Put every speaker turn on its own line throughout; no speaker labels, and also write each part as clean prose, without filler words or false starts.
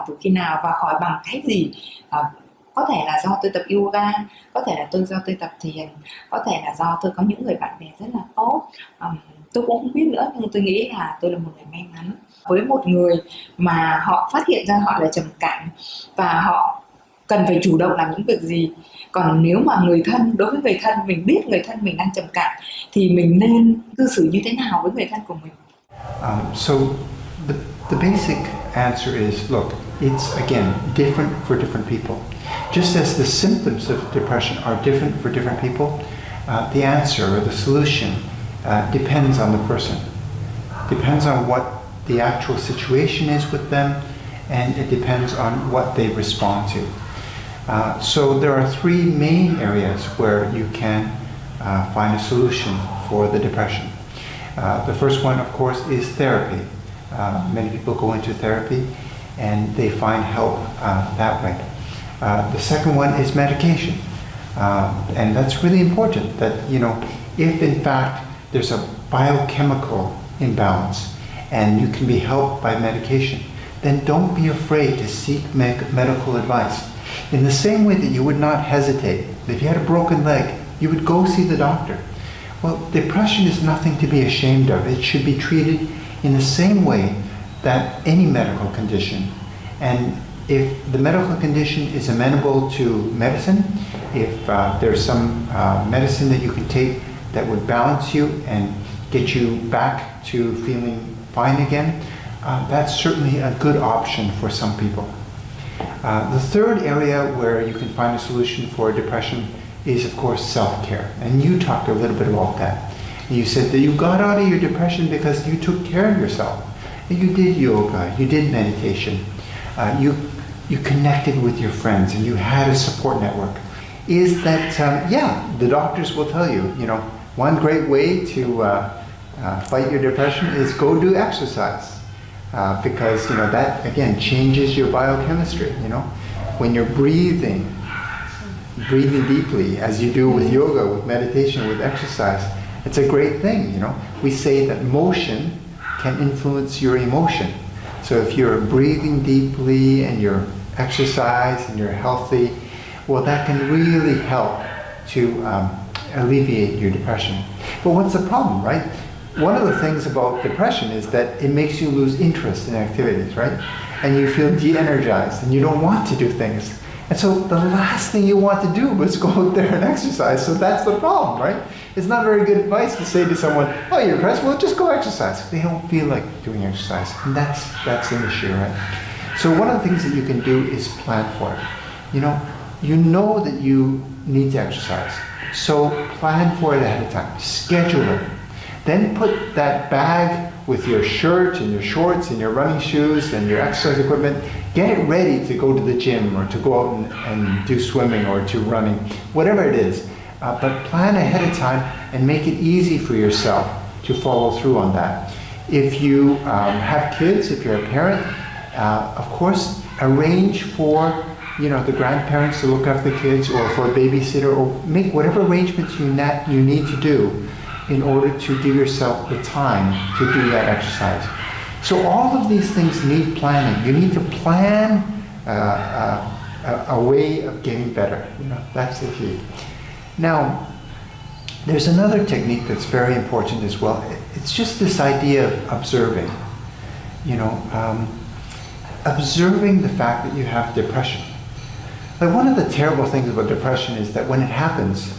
khỏi từ khi nào và khỏi bằng cách gì. Có thể là do tôi tập yoga, có thể là do tôi tập thiền, có thể là do tôi có những người bạn bè rất là tốt. Tôi cũng không biết nữa, nhưng tôi nghĩ là tôi là một người may mắn với một người mà họ phát hiện ra họ là trầm cảm và họ cần phải chủ động làm những việc gì. Còn nếu mà người thân, đối với người thân, mình biết người thân mình đang trầm cảm thì mình nên cư xử như thế nào với người thân của mình?
So the basic answer is, look, it's again different for different people. Just as the symptoms of depression are different for different people, the answer or the solution depends on the person. Depends on what the actual situation is with them, and it depends on what they respond to. So there are three main areas where you can find a solution for the depression. The first one, of course, is therapy. Many people go into therapy and they find help that way. The second one is medication. And that's really important that, if in fact there's a biochemical imbalance and you can be helped by medication, then don't be afraid to seek medical advice. In the same way that you would not hesitate, if you had a broken leg, you would go see the doctor. Well, depression is nothing to be ashamed of. It should be treated in the same way that any medical condition. And if the medical condition is amenable to medicine, if there's some medicine that you can take that would balance you and get you back to feeling fine again, that's certainly a good option for some people. The third area where you can find a solution for depression is, of course, self-care. And you talked a little bit about that. You said that you got out of your depression because you took care of yourself. You did yoga, you did meditation, you connected with your friends, and you had a support network. Is that, the doctors will tell you, one great way to fight your depression is go do exercise. Because that again changes your biochemistry. When you're breathing deeply, as you do with yoga, with meditation, with exercise, it's a great thing. We say that motion can influence your emotion. So if you're breathing deeply and you're exercise and you're healthy, well, that can really help to alleviate your depression. But what's the problem, right? One of the things about depression is that it makes you lose interest in activities, right? And you feel de-energized and you don't want to do things. And so the last thing you want to do is go out there and exercise. So that's the problem, right? It's not very good advice to say to someone, oh, you're depressed, well, just go exercise. They don't feel like doing exercise. And that's an issue, right? So one of the things that you can do is plan for it. You know that you need to exercise. So plan for it ahead of time. Schedule it. Then put that bag with your shirt and your shorts and your running shoes and your exercise equipment, get it ready to go to the gym or to go out and do swimming or to running, whatever it is. But plan ahead of time and make it easy for yourself to follow through on that. If you have kids, if you're a parent, of course, arrange for the grandparents to look after the kids or for a babysitter, or make whatever arrangements you need to do in order to give yourself the time to do that exercise. So all of these things need planning. You need to plan a way of getting better. That's the key. Now, there's another technique that's very important as well. It's just this idea of observing. Observing the fact that you have depression. Like, one of the terrible things about depression is that when it happens,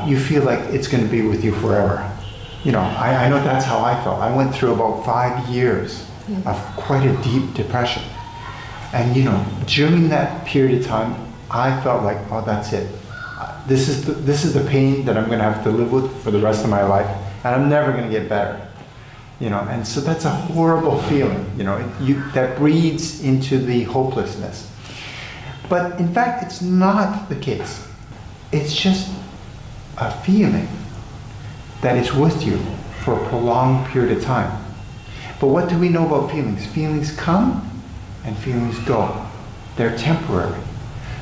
you feel like it's going to be with you forever. I know that's how I felt. I went through about 5 years of quite a deep depression. And during that period of time, I felt like, oh, that's it. This is the pain that I'm going to have to live with for the rest of my life, and I'm never going to get better. And so that's a horrible feeling. That breeds into the hopelessness. But in fact, it's not the case. It's just a feeling that is with you for a prolonged period of time. But what do we know about feelings? Feelings come and feelings go. They're temporary.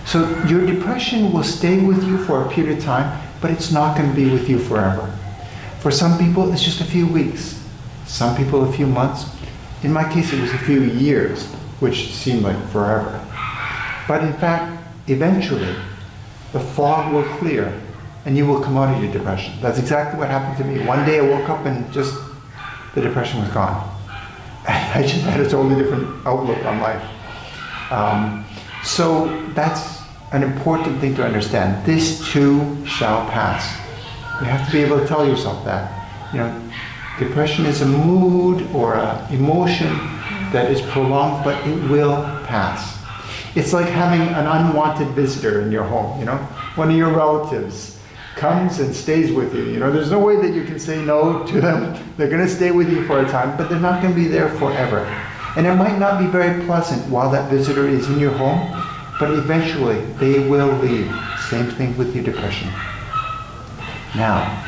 So your depression will stay with you for a period of time, but it's not going to be with you forever. For some people, it's just a few weeks. Some people, a few months. In my case, it was a few years. which seemed like forever. But in fact, eventually, the fog will clear and you will come out of your depression. That's exactly what happened to me. One day I woke up and just the depression was gone. I just had a totally different outlook on life. So that's an important thing to understand. This too shall pass. You have to be able to tell yourself that. You know, depression is a mood or an emotion that is prolonged, but it will pass. It's like having an unwanted visitor in your home, you know? One of your relatives comes and stays with you. You know, there's no way that you can say no to them. They're going to stay with you for a time, but they're not going to be there forever. And it might not be very pleasant while that visitor is in your home, but eventually they will leave. Same thing with your depression. Now,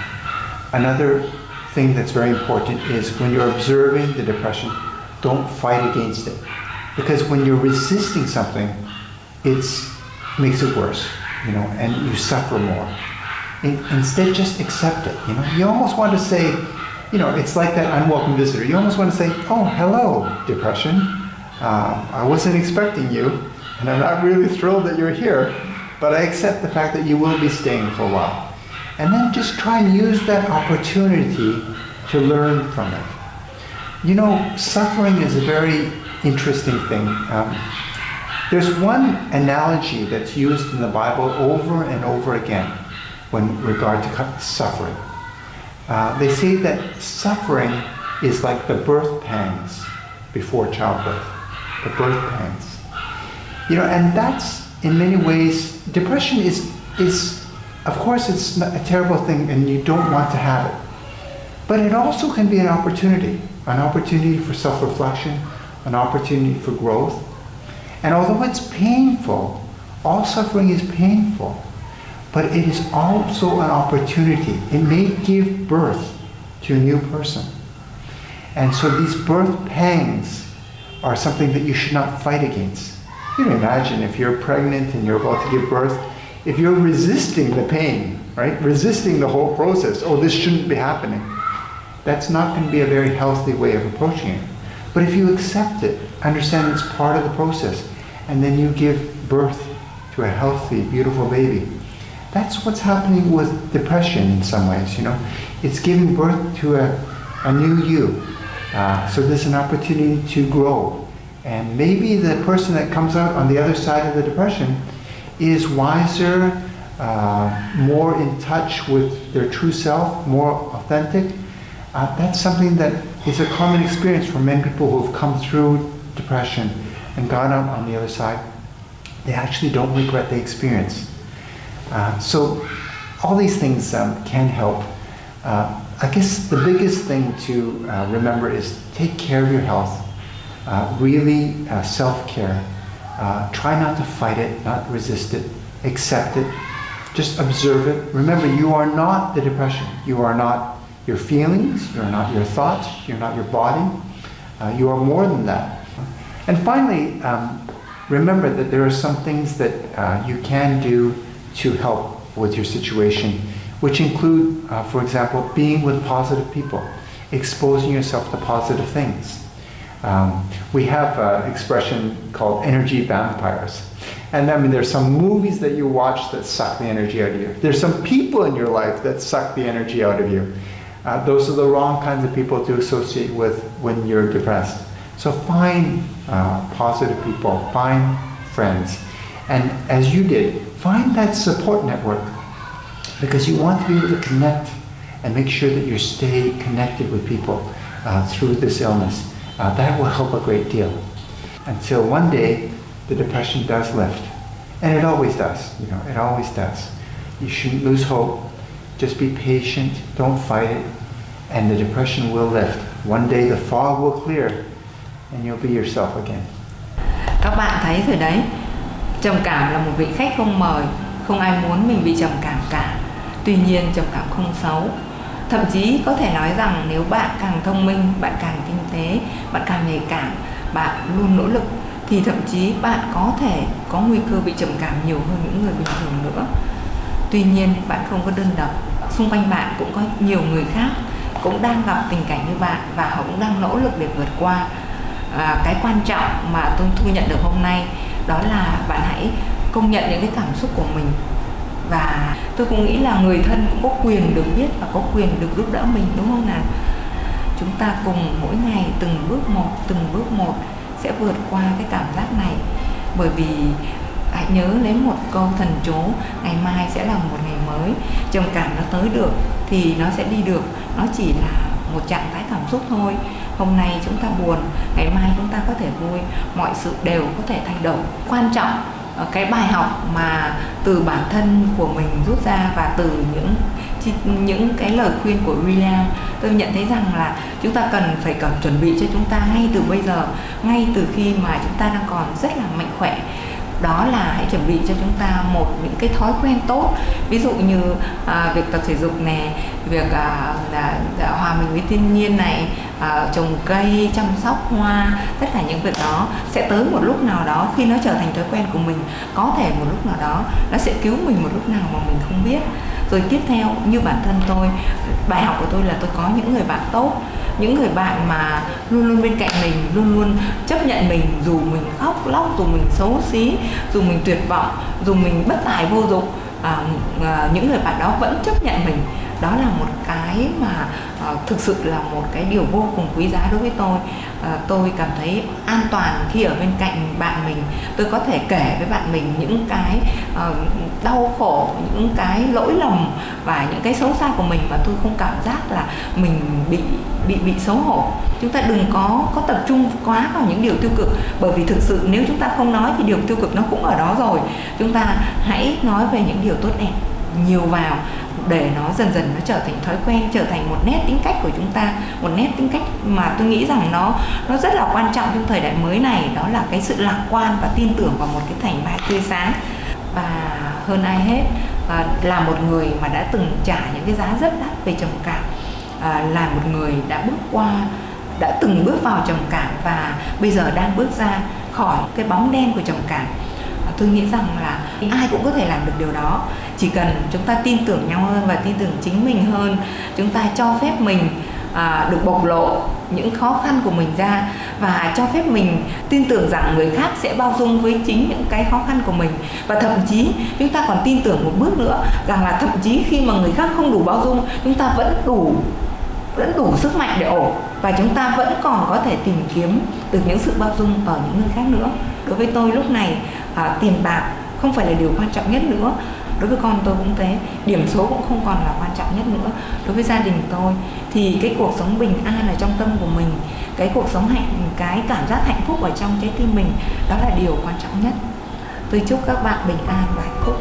another thing that's very important is when you're observing the depression, don't fight against it. Because when you're resisting something, it makes it worse, you know, and you suffer more. Instead, just accept it, you know. You almost want to say, you know, it's like that unwelcome visitor. You almost want to say, oh, hello, depression. I wasn't expecting you, and I'm not really thrilled that you're here, but I accept the fact that you will be staying for a while. And then just try and use that opportunity to learn from it. You know, suffering is a very interesting thing. There's one analogy that's used in the Bible over and over again when regard to suffering. They say that suffering is like the birth pangs before childbirth. The birth pangs. You know, and that's in many ways, depression is of course it's a terrible thing and you don't want to have it. But it also can be an opportunity for self-reflection, an opportunity for growth. And although it's painful, all suffering is painful, but it is also an opportunity. It may give birth to a new person. And so these birth pangs are something that you should not fight against. You can imagine if you're pregnant and you're about to give birth, if you're resisting the pain, right? Resisting the whole process, oh, this shouldn't be happening. That's not going to be a very healthy way of approaching it. But if you accept it, understand it's part of the process, and then you give birth to a healthy, beautiful baby, that's what's happening with depression in some ways, you know. It's giving birth to a new you. So there's an opportunity to grow. And maybe the person that comes out on the other side of the depression is wiser, more in touch with their true self, more authentic. That's something that is a common experience for many people who have come through depression and gone out on the other side. They actually don't regret the experience. So all these things can help. I guess the biggest thing to remember is take care of your health. Really self-care. Try not to fight it, not resist it, accept it. Just observe it. Remember, you are not the depression. You are not your feelings, you're not your thoughts, you're not your body. You are more than that. And finally, remember that there are some things that you can do to help with your situation, which include, for example, being with positive people, exposing yourself to positive things. We have an expression called energy vampires. And I mean, there's some movies that you watch that suck the energy out of you. There's some people in your life that suck the energy out of you. Those are the wrong kinds of people to associate with when you're depressed. So find positive people, find friends. And as you did, find that support network, because you want to be able to connect and make sure that you stay connected with people through this illness. That will help a great deal. Until one day, the depression does lift. And it always does, you know, it always does. You shouldn't lose hope. Just be patient, don't fight it, and the depression will lift. One day the fog will clear, and you'll be yourself again.
Các bạn thấy rồi đấy, trầm cảm là một vị khách không mời, không ai muốn mình bị trầm cảm cả. Tuy nhiên trầm cảm không xấu. Thậm chí có thể nói rằng nếu bạn càng thông minh, bạn càng tinh tế, bạn càng nhạy cảm, bạn luôn nỗ lực, thì thậm chí bạn có thể có nguy cơ bị trầm cảm nhiều hơn những người bình thường nữa. Tuy nhiên bạn không có đơn độc, xung quanh bạn cũng có nhiều người khác cũng đang gặp tình cảnh như bạn và họ cũng đang nỗ lực để vượt qua. cái quan trọng mà tôi thu nhận được hôm nay đó là bạn hãy công nhận những cái cảm xúc của mình. Và tôi cũng nghĩ là người thân cũng có quyền được biết và có quyền được giúp đỡ mình, đúng không nào? Chúng ta cùng mỗi ngày từng bước một sẽ vượt qua cái cảm giác này. Bởi vì hãy nhớ lấy một câu thần chú, ngày mai sẽ là một ngày mới. Trầm cảm nó tới được thì nó sẽ đi được, nó chỉ là một trạng thái cảm xúc thôi. Hôm nay chúng ta buồn, ngày mai chúng ta có thể vui, mọi sự đều có thể thay đổi. Quan trọng cái bài học mà từ bản thân của mình rút ra và từ những cái lời khuyên của William, tôi nhận thấy rằng là chúng ta cần phải chuẩn bị cho chúng ta ngay từ bây giờ, ngay từ khi mà chúng ta đang còn rất là mạnh khỏe. Đó là hãy chuẩn bị cho chúng ta những cái thói quen tốt, ví dụ như việc tập thể dục nè, việc hòa mình với thiên nhiên này, trồng cây, chăm sóc hoa. Tất cả những việc đó sẽ tới một lúc nào đó, khi nó trở thành thói quen của mình, có thể một lúc nào đó nó sẽ cứu mình một lúc nào mà mình không biết. Rồi tiếp theo, như bản thân tôi, bài học của tôi là tôi có những người bạn tốt, những người bạn mà luôn luôn bên cạnh mình, luôn luôn chấp nhận mình, dù mình khóc lóc, dù mình xấu xí, dù mình tuyệt vọng, dù mình bất tài vô dụng, những người bạn đó vẫn chấp nhận mình. Đó là một cái mà thực sự là một cái điều vô cùng quý giá đối với tôi. Tôi cảm thấy an toàn khi ở bên cạnh bạn mình. Tôi có thể kể với bạn mình những cái đau khổ, những cái lỗi lầm và những cái xấu xa của mình, và tôi không cảm giác là mình bị xấu hổ. Chúng ta đừng có tập trung quá vào những điều tiêu cực, bởi vì thực sự nếu chúng ta không nói thì điều tiêu cực nó cũng ở đó rồi. Chúng ta hãy nói về những điều tốt đẹp nhiều vào, để nó dần dần nó trở thành thói quen, trở thành một nét tính cách của chúng ta, một nét tính cách mà tôi nghĩ rằng nó rất là quan trọng trong thời đại mới này. Đó là cái sự lạc quan và tin tưởng vào một cái thành mai tươi sáng. Và hơn ai hết, là một người mà đã từng trả những cái giá rất đắt về trầm cảm, là một người đã từng bước vào trầm cảm và bây giờ đang bước ra khỏi cái bóng đen của trầm cảm. Tôi nghĩ rằng là ai cũng có thể làm được điều đó, chỉ cần chúng ta tin tưởng nhau hơn và tin tưởng chính mình hơn. Chúng ta cho phép mình được bộc lộ những khó khăn của mình ra, và cho phép mình tin tưởng rằng người khác sẽ bao dung với chính những cái khó khăn của mình. Và thậm chí chúng ta còn tin tưởng một bước nữa, rằng là thậm chí khi mà người khác không đủ bao dung, chúng ta vẫn đủ sức mạnh để ổn, và chúng ta vẫn còn có thể tìm kiếm được những sự bao dung ở những người khác nữa. Đối với tôi lúc này, tiền bạc không phải là điều quan trọng nhất nữa. Đối với con tôi cũng thế, điểm số cũng không còn là quan trọng nhất nữa. Đối với gia đình tôi thì cái cuộc sống bình an ở trong tâm của mình, cái cuộc sống cái cảm giác hạnh phúc ở trong trái tim mình, đó là điều quan trọng nhất. Tôi chúc các bạn bình an và hạnh phúc.